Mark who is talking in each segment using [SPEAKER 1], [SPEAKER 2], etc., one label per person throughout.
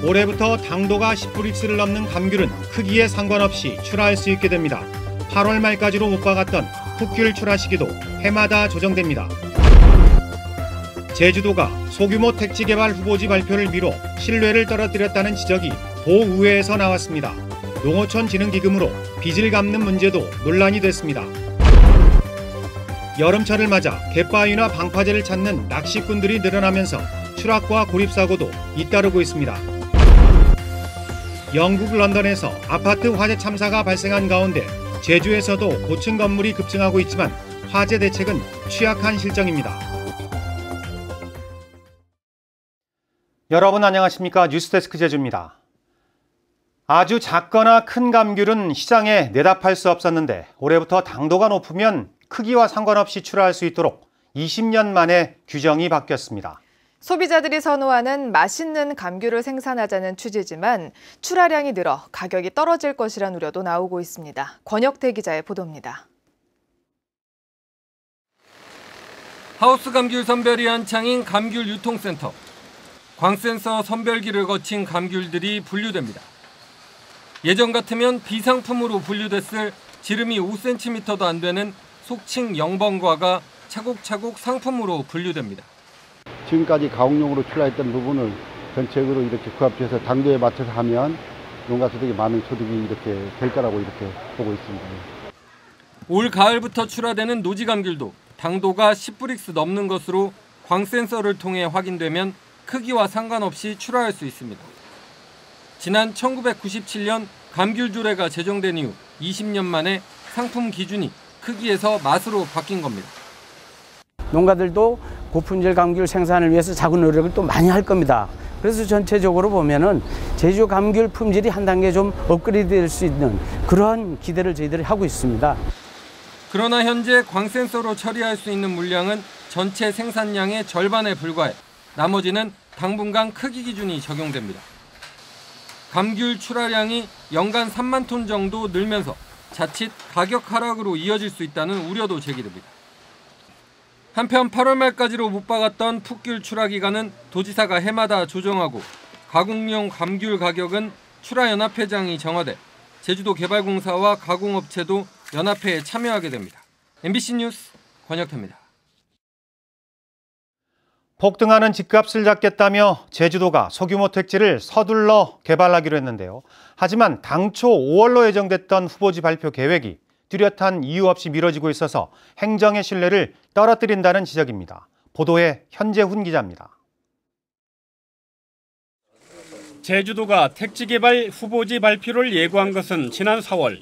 [SPEAKER 1] 올해부터 당도가 10브릭스를 넘는 감귤은 크기에 상관없이 출하할 수 있게 됩니다. 8월 말까지로 못 박았던 풋귤 출하 시기도 해마다 조정됩니다. 제주도가 소규모 택지 개발 후보지 발표를 미뤄 신뢰를 떨어뜨렸다는 지적이 도의회에서 나왔습니다. 농어촌 진흥기금으로 빚을 갚는 문제도 논란이 됐습니다. 여름철을 맞아 갯바위나 방파제를 찾는 낚시꾼들이 늘어나면서 추락과 고립사고도 잇따르고 있습니다. 영국 런던에서 아파트 화재 참사가 발생한 가운데 제주에서도 고층 건물이 급증하고 있지만 화재 대책은 취약한 실정입니다. 여러분 안녕하십니까? 뉴스데스크 제주입니다. 아주 작거나 큰 감귤은 시장에 내다 팔 수 없었는데 올해부터 당도가 높으면 크기와 상관없이 출하할 수 있도록 20년 만에 규정이 바뀌었습니다.
[SPEAKER 2] 소비자들이 선호하는 맛있는 감귤을 생산하자는 취지지만 출하량이 늘어 가격이 떨어질 것이란 우려도 나오고 있습니다. 권혁태 기자의 보도입니다.
[SPEAKER 3] 하우스 감귤 선별이 한창인 감귤 유통센터. 광센서 선별기를 거친 감귤들이 분류됩니다. 예전 같으면 비상품으로 분류됐을 지름이 5cm도 안 되는 속칭 영번과가 차곡차곡 상품으로 분류됩니다.
[SPEAKER 4] 지금까지 가공용으로 출하했던 부분을 전체적으로 이렇게 구합해서 당도에 맞춰서 하면 농가 소득이 많은 소득이 이렇게 될 거라고 이렇게 보고 있습니다.
[SPEAKER 3] 올 가을부터 출하되는 노지 감귤도 당도가 10브릭스 넘는 것으로 광센서를 통해 확인되면 크기와 상관없이 출하할 수 있습니다. 지난 1997년 감귤 조례가 제정된 이후 20년 만에 상품 기준이 크기에서 맛으로 바뀐 겁니다.
[SPEAKER 5] 농가들도 고품질 감귤 생산을 위해서 자구 노력을 또 많이 할 겁니다. 그래서 전체적으로 보면은 제주 감귤 품질이 한 단계 좀 업그레이드 될 수 있는 그러한 기대를 저희들이 하고 있습니다.
[SPEAKER 3] 그러나 현재 광센서로 처리할 수 있는 물량은 전체 생산량의 절반에 불과해 나머지는 당분간 크기 기준이 적용됩니다. 감귤 출하량이 연간 3만 톤 정도 늘면서 자칫 가격 하락으로 이어질 수 있다는 우려도 제기됩니다. 한편 8월 말까지로 못 박았던 풋귤 출하 기간은 도지사가 해마다 조정하고 가공용 감귤 가격은 출하연합회장이 정하되 제주도 개발공사와 가공업체도 연합회에 참여하게 됩니다. MBC 뉴스 권혁태입니다.
[SPEAKER 1] 폭등하는 집값을 잡겠다며 제주도가 소규모 택지를 서둘러 개발하기로 했는데요. 하지만 당초 5월로 예정됐던 후보지 발표 계획이 뚜렷한 이유 없이 미뤄지고 있어서 행정의 신뢰를 떨어뜨린다는 지적입니다. 보도에 현재훈 기자입니다.
[SPEAKER 6] 제주도가 택지 개발 후보지 발표를 예고한 것은 지난 4월.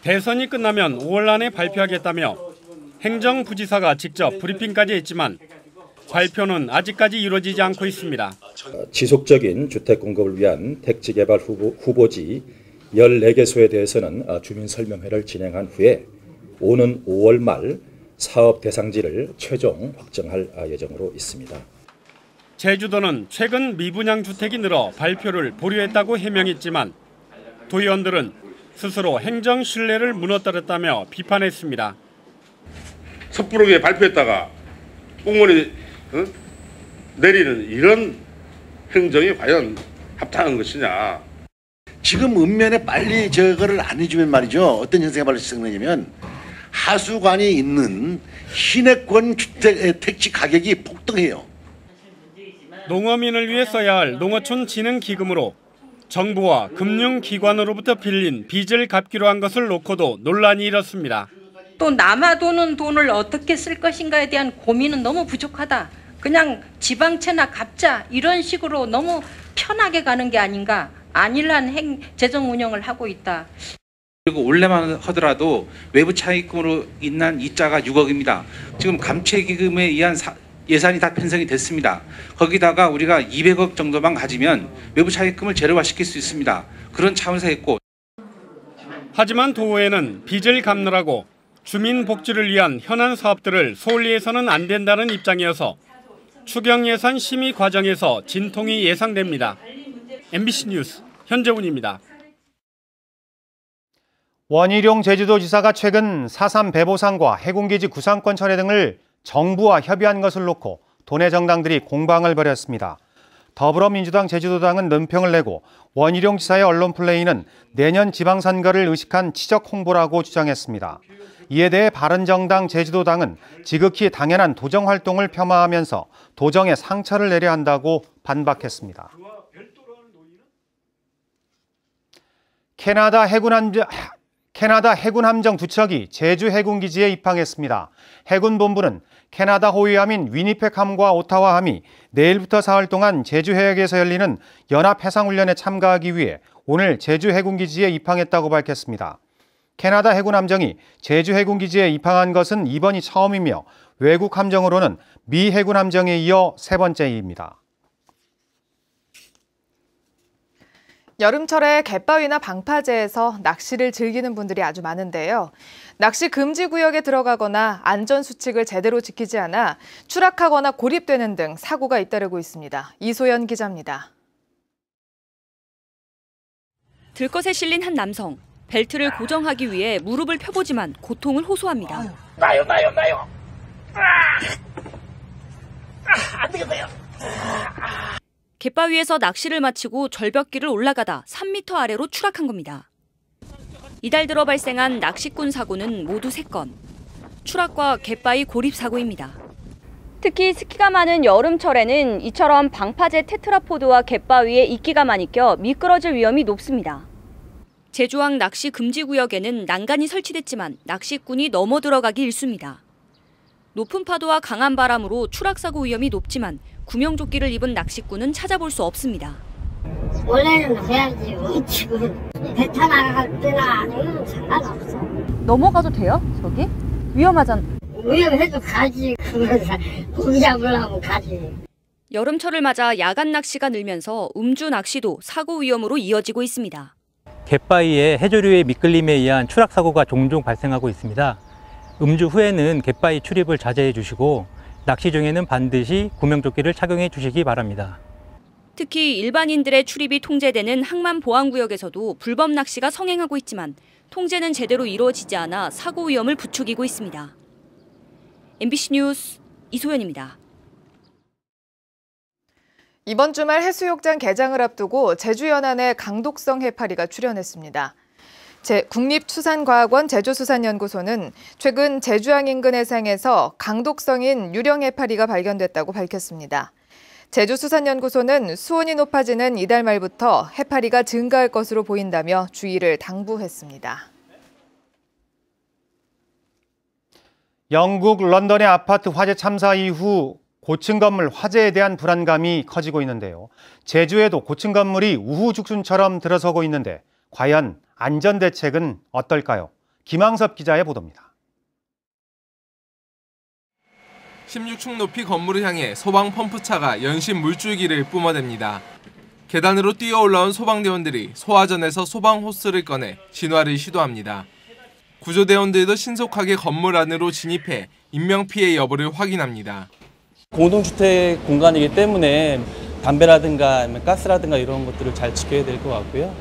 [SPEAKER 6] 대선이 끝나면 5월 안에 발표하겠다며 행정부지사가 직접 브리핑까지 했지만 발표는 아직까지 이루어지지 않고 있습니다.
[SPEAKER 7] 지속적인 주택 공급을 위한 택지 개발 후보지 14개소에 대해서는 주민 설명회를 진행한 후에 오는 5월 말 사업 대상지를 최종 확정할 예정으로 있습니다.
[SPEAKER 6] 제주도는 최근 미분양 주택이 늘어 발표를 보류했다고 해명했지만 도의원들은 스스로 행정 신뢰를 무너뜨렸다며 비판했습니다.
[SPEAKER 8] 섣부르게 발표했다가 공무원이 내리는 이런 행정이 과연 합당한 것이냐.
[SPEAKER 9] 지금 읍면에 빨리 저거를 안 해주면 말이죠. 어떤 현상이 발생하냐면 하수관이 있는 시내권 주택 택지 가격이 폭등해요.
[SPEAKER 6] 농어민을 위해 써야 할 농어촌 진흥기금으로 정부와 금융기관으로부터 빌린 빚을 갚기로 한 것을 놓고도 논란이 일었습니다.
[SPEAKER 10] 또 남아도는 돈을 어떻게 쓸 것인가에 대한 고민은 너무 부족하다. 그냥 지방채나 갚자 이런 식으로 너무 편하게 가는 게 아닌가. 안일한 재정 운영을 하고 있다.
[SPEAKER 11] 그리고 올해만 하더라도 외부 차입금으로 인한 이자가 6억입니다. 지금 감채기금에 의한 예산이 다 편성이 됐습니다. 거기다가 우리가 200억 정도만 가지면 외부 차입금을 제로화시킬 수 있습니다. 그런 차원에서 했고.
[SPEAKER 6] 하지만 도의회는 빚을 갚느라고 주민 복지를 위한 현안 사업들을 소홀히 해서는 안 된다는 입장이어서 추경 예산 심의 과정에서 진통이 예상됩니다. MBC 뉴스 현재훈입니다.
[SPEAKER 1] 원희룡 제주도지사가 최근 4.3 배보상과 해군기지 구상권 철회 등을 정부와 협의한 것을 놓고 도내 정당들이 공방을 벌였습니다. 더불어민주당 제주도당은 논평을 내고 원희룡 지사의 언론 플레이는 내년 지방선거를 의식한 치적 홍보라고 주장했습니다. 이에 대해 바른정당 제주도당은 지극히 당연한 도정 활동을 폄하하면서 도정에 상처를 내려 한다고 반박했습니다. 캐나다 해군 함정 2척이 제주 해군기지에 입항했습니다. 해군본부는 캐나다 호위함인 위니펙함과 오타와함이 내일부터 사흘 동안 제주 해역에서 열리는 연합해상훈련에 참가하기 위해 오늘 제주 해군기지에 입항했다고 밝혔습니다. 캐나다 해군 함정이 제주 해군기지에 입항한 것은 이번이 처음이며 외국 함정으로는 미 해군 함정에 이어 세 번째입니다.
[SPEAKER 2] 여름철에 갯바위나 방파제에서 낚시를 즐기는 분들이 아주 많은데요. 낚시 금지 구역에 들어가거나 안전수칙을 제대로 지키지 않아 추락하거나 고립되는 등 사고가 잇따르고 있습니다. 이소연 기자입니다.
[SPEAKER 12] 들것에 실린 한 남성. 벨트를 고정하기 위해 무릎을 펴보지만 고통을 호소합니다.
[SPEAKER 13] 나요. 안 되겠어요.
[SPEAKER 12] 갯바위에서 낚시를 마치고 절벽길을 올라가다 3m 아래로 추락한 겁니다. 이달 들어 발생한 낚시꾼 사고는 모두 3건. 추락과 갯바위 고립 사고입니다.
[SPEAKER 14] 특히 스키가 많은 여름철에는 이처럼 방파제 테트라포드와 갯바위에 이끼가 많이 껴 미끄러질 위험이 높습니다.
[SPEAKER 12] 제주항 낚시 금지 구역에는 난간이 설치됐지만 낚시꾼이 넘어 들어가기 일쑤입니다. 높은 파도와 강한 바람으로 추락사고 위험이 높지만 구명조끼를 입은 낚시꾼은 찾아볼 수 없습니다.
[SPEAKER 15] 원래는 해야지. 지금 배 타 나갈 때나 아니면 상관없어.
[SPEAKER 14] 넘어가도 돼요? 저기? 위험하잖아.
[SPEAKER 15] 위험해도 가지. 고기 잡으려면 가지.
[SPEAKER 12] 여름철을 맞아 야간 낚시가 늘면서 음주 낚시도 사고 위험으로 이어지고 있습니다.
[SPEAKER 16] 갯바위에 해조류의 미끌림에 의한 추락 사고가 종종 발생하고 있습니다. 음주 후에는 갯바위 출입을 자제해 주시고 낚시 중에는 반드시 구명조끼를 착용해 주시기 바랍니다.
[SPEAKER 12] 특히 일반인들의 출입이 통제되는 항만보안구역에서도 불법 낚시가 성행하고 있지만 통제는 제대로 이루어지지 않아 사고 위험을 부추기고 있습니다. MBC 뉴스 이소연입니다.
[SPEAKER 2] 이번 주말 해수욕장 개장을 앞두고 제주 연안에 강독성 해파리가 출현했습니다. 국립수산과학원 제주수산연구소는 최근 제주항 인근 해상에서 강독성인 유령 해파리가 발견됐다고 밝혔습니다. 제주수산연구소는 수온이 높아지는 이달 말부터 해파리가 증가할 것으로 보인다며 주의를 당부했습니다.
[SPEAKER 1] 영국 런던의 아파트 화재 참사 이후 고층 건물 화재에 대한 불안감이 커지고 있는데요. 제주에도 고층 건물이 우후죽순처럼 들어서고 있는데 과연 안전대책은 어떨까요? 김항섭 기자의 보도입니다.
[SPEAKER 17] 16층 높이 건물을 향해 소방 펌프차가 연신 물줄기를 뿜어댑니다. 계단으로 뛰어 올라온 소방대원들이 소화전에서 소방 호스를 꺼내 진화를 시도합니다. 구조대원들도 신속하게 건물 안으로 진입해 인명피해 여부를 확인합니다.
[SPEAKER 18] 공동주택 공간이기 때문에 담배라든가 아니면 가스라든가 이런 것들을 잘 지켜야 될 것 같고요.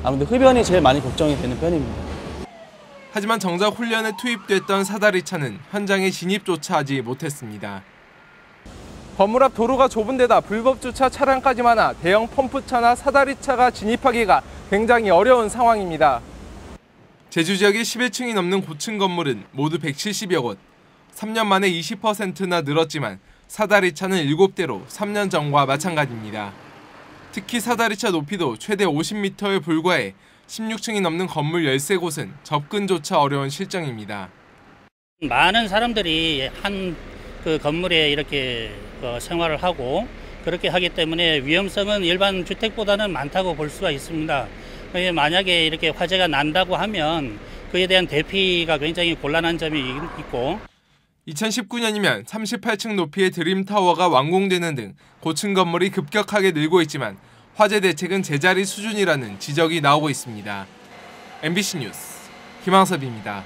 [SPEAKER 18] 아무래도 흡연이 제일 많이 걱정이 되는 편입니다.
[SPEAKER 17] 하지만 정작 훈련에 투입됐던 사다리차는 현장에 진입조차 하지 못했습니다.
[SPEAKER 19] 건물 앞 도로가 좁은 데다 불법 주차 차량까지 많아 대형 펌프차나 사다리차가 진입하기가 굉장히 어려운 상황입니다.
[SPEAKER 17] 제주 지역의 11층이 넘는 고층 건물은 모두 170여 곳. 3년 만에 20%나 늘었지만 사다리차는 7대로 3년 전과 마찬가지입니다. 특히 사다리차 높이도 최대 50m에 불과해 16층이 넘는 건물 13곳은 접근조차 어려운 실정입니다.
[SPEAKER 20] 많은 사람들이 한 그 건물에 이렇게 생활을 하고 그렇게 하기 때문에 위험성은 일반 주택보다는 많다고 볼 수가 있습니다. 만약에 이렇게 화재가 난다고 하면 그에 대한 대피가 굉장히 곤란한 점이 있고
[SPEAKER 17] 2019년이면 38층 높이의 드림타워가 완공되는 등 고층 건물이 급격하게 늘고 있지만 화재 대책은 제자리 수준이라는 지적이 나오고 있습니다. MBC 뉴스 김항섭입니다.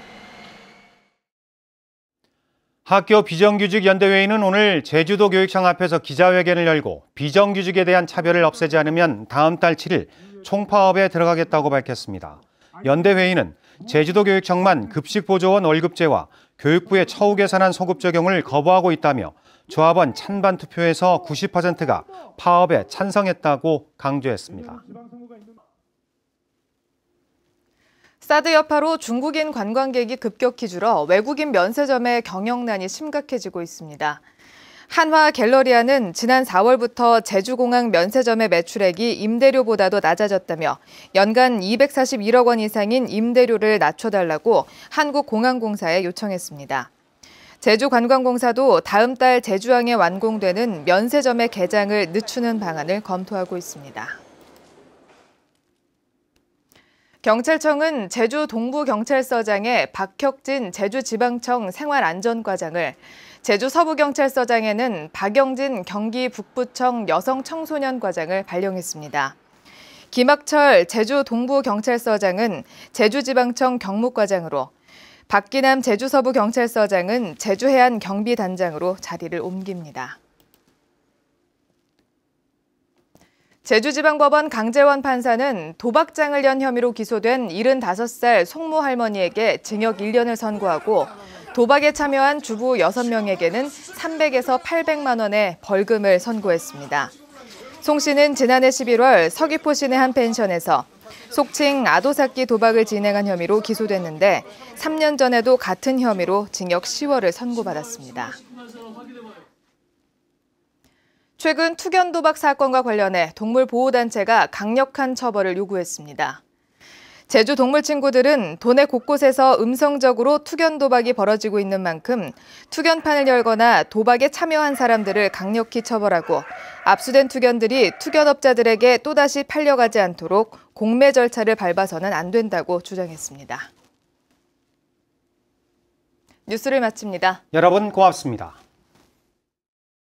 [SPEAKER 1] 학교 비정규직 연대회의는 오늘 제주도 교육청 앞에서 기자회견을 열고 비정규직에 대한 차별을 없애지 않으면 다음 달 7일 총파업에 들어가겠다고 밝혔습니다. 연대회의는 제주도 교육청만 급식보조원 월급제와 교육부의 처우 계산안 소급 적용을 거부하고 있다며 조합원 찬반 투표에서 90%가 파업에 찬성했다고 강조했습니다.
[SPEAKER 2] 사드 여파로 중국인 관광객이 급격히 줄어 외국인 면세점의 경영난이 심각해지고 있습니다. 한화 갤러리아는 지난 4월부터 제주공항 면세점의 매출액이 임대료보다도 낮아졌다며 연간 241억 원 이상인 임대료를 낮춰달라고 한국공항공사에 요청했습니다. 제주관광공사도 다음 달 제주항에 완공되는 면세점의 개장을 늦추는 방안을 검토하고 있습니다. 경찰청은 제주 동부경찰서장에 박혁진 제주지방청 생활안전과장을, 제주 서부경찰서장에는 박영진 경기 북부청 여성청소년과장을 발령했습니다. 김학철 제주 동부경찰서장은 제주지방청 경무과장으로, 박기남 제주 서부경찰서장은 제주해안 경비단장으로 자리를 옮깁니다. 제주지방법원 강재원 판사는 도박장을 연 혐의로 기소된 75살 송모 할머니에게 징역 1년을 선고하고 도박에 참여한 주부 6명에게는 300에서 800만 원의 벌금을 선고했습니다. 송 씨는 지난해 11월 서귀포 시내 한 펜션에서 속칭 아도삭기 도박을 진행한 혐의로 기소됐는데 3년 전에도 같은 혐의로 징역 10월을 선고받았습니다. 최근 투견 도박 사건과 관련해 동물보호단체가 강력한 처벌을 요구했습니다. 제주 동물친구들은 도내 곳곳에서 음성적으로 투견 도박이 벌어지고 있는 만큼 투견판을 열거나 도박에 참여한 사람들을 강력히 처벌하고 압수된 투견들이 투견업자들에게 또다시 팔려가지 않도록 공매 절차를 밟아서는 안 된다고 주장했습니다. 뉴스를 마칩니다.
[SPEAKER 1] 여러분 고맙습니다.